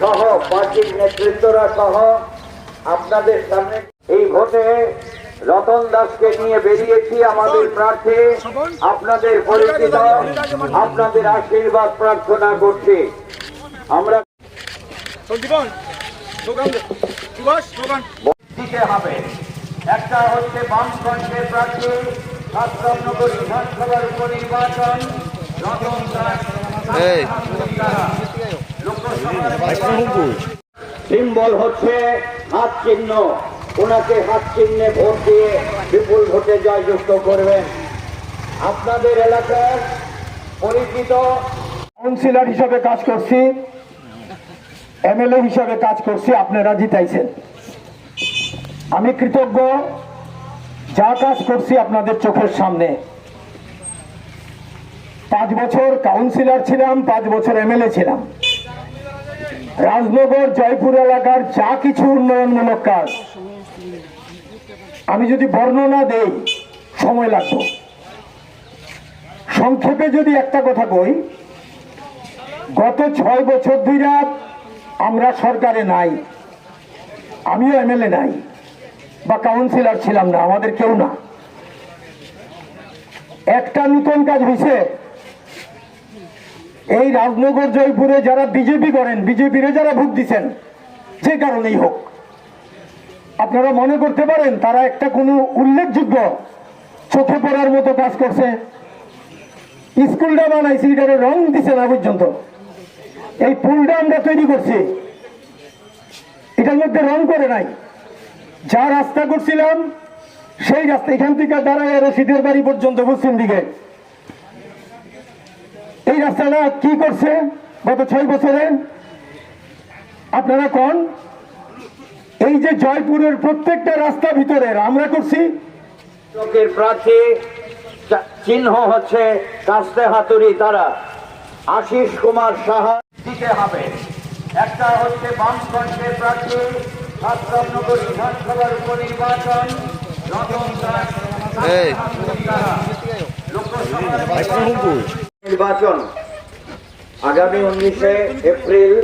সহ পার্টির নেতৃত্বরা সহ আপনাদের সামনে এই ভোটে রতন দাসকে নিয়ে বেরিয়েছি। আমাদের প্রার্থী আপনাদের পরিচিত, আপনাদের আশীর্বাদ প্রার্থনা করছি। আমরা দিতে হবে। একটা হচ্ছে বামফ্রন্টের প্রার্থী রাজনগর বিধানসভার উপনির্বাচন রতন দাস, সিম্বল হচ্ছে হাত চিহ্ন। ওনাকে হাত চিহ্নে ভোট দিয়ে বিপুল ভোটে জয়যুক্ত করবেন। আপনাদের এলাকার পরিচিত কাউন্সিলর হিসাবে কাজ করছি, এমএলএ হিসাবে কাজ করছি, আপনারা জিতাইছেন। আমি কৃতজ্ঞ, যা কাজ করছি আপনাদের চোখের সামনে। 5 বছর কাউন্সিলর ছিলাম, 5 বছর এমএলএ ছিলাম। রাজনগর জয়পুর এলাকার যা কিছু উন্নয়নমূলক কাজ আমি যদি বর্ণনা দেই সময় লাগবে। সংক্ষেপে যদি একটা কথা কই, গত 6 বছর ধরে আমরা সরকারে নাই, আমিও এমএলএ নাই বা কাউন্সিলর ছিলাম না, আমাদের কেউ না। একটা নতুন কাজ হয়েছে, এই রাজনগর জয়পুরে যারা বিজেপি করেন, বিজেপিরে যারা ভোট দিচ্ছেন, যে কারণেই হোক, আপনারা মনে করতে পারেন তারা একটা কোনো উল্লেখযোগ্য চোখে পড়ার মতো কাজ করছে। স্কুলটা বানাইছি, এটারে রং দিছে না পর্যন্ত। এই পুলটা আমরা তৈরি করছি, এটার মধ্যে রং করে নাই। যা রাস্তা করছিলাম সেই রাস্তা এখান থেকে দাঁড়ায় রশিদের বাড়ি পর্যন্ত পশ্চিম দিকে, এই রাস্তাটা কি করছে গত 6 বছরে আপনারা কোন? এই যে জয়পুরের প্রত্যেকটা রাস্তা ভিতরের আমরা করছি। লোকের প্রার্থী চিহ্ন হচ্ছে কাস্তে হাতুড়ি, তারা আশিস কুমার সাহা দিতে হবে। একটা হচ্ছে বামফ্রন্টের প্রার্থী রাজনগর বিধানসভার উপনির্বাচন রতন দাস, লোকসভা নির্বাচন আগামী 19 এপ্রিল